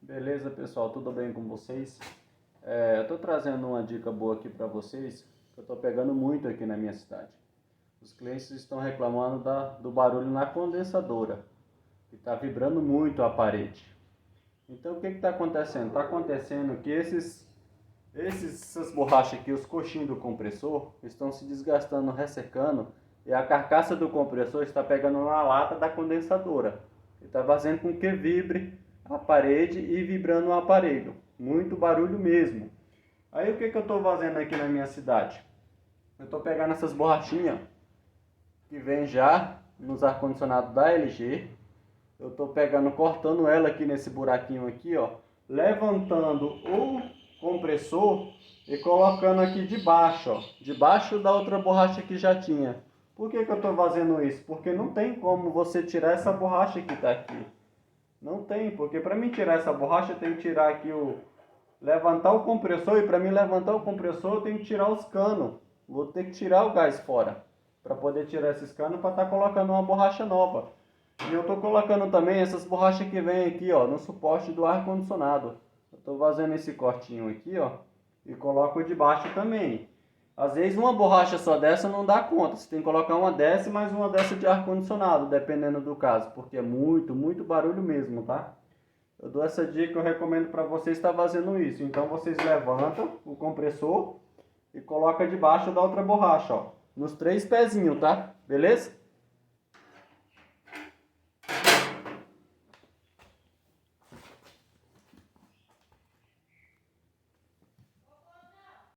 Beleza, pessoal? Tudo bem com vocês? Eu tô trazendo uma dica boa aqui para vocês, que eu tô pegando muito aqui na minha cidade. Os clientes estão reclamando do barulho na condensadora, que está vibrando muito a parede. Então o que está acontecendo? Está acontecendo que essas borrachas aqui, os coxinhos do compressor, estão se desgastando, ressecando, e a carcaça do compressor está pegando na lata da condensadora. E está fazendo com que vibre a parede e vibrando o aparelho. Muito barulho mesmo. Aí o que eu estou fazendo aqui na minha cidade? Eu estou pegando essas borrachinhas que vem já nos ar-condicionados da LG. Eu estou pegando, cortando ela aqui nesse buraquinho aqui, ó, levantando o compressor e colocando aqui debaixo, ó, debaixo da outra borracha que já tinha. Por que eu estou fazendo isso? Porque não tem como você tirar essa borracha que está aqui. Não tem, porque para mim tirar essa borracha eu tenho que tirar aqui levantar o compressor, e para mim levantar o compressor eu tenho que tirar os canos. Vou ter que tirar o gás fora para poder tirar esses canos para estar colocando uma borracha nova. E eu estou colocando também essas borrachas que vem aqui, ó, no suporte do ar condicionado. Eu estou fazendo esse cortinho aqui, ó, e coloco debaixo também. Às vezes uma borracha só dessa não dá conta. Você tem que colocar uma dessa e mais uma dessa de ar condicionado, dependendo do caso, porque é muito barulho mesmo, tá? Eu dou essa dica, eu recomendo para vocês estar fazendo isso. Então vocês levantam o compressor e coloca debaixo da outra borracha, ó, nos 3 pezinhos, tá? Beleza?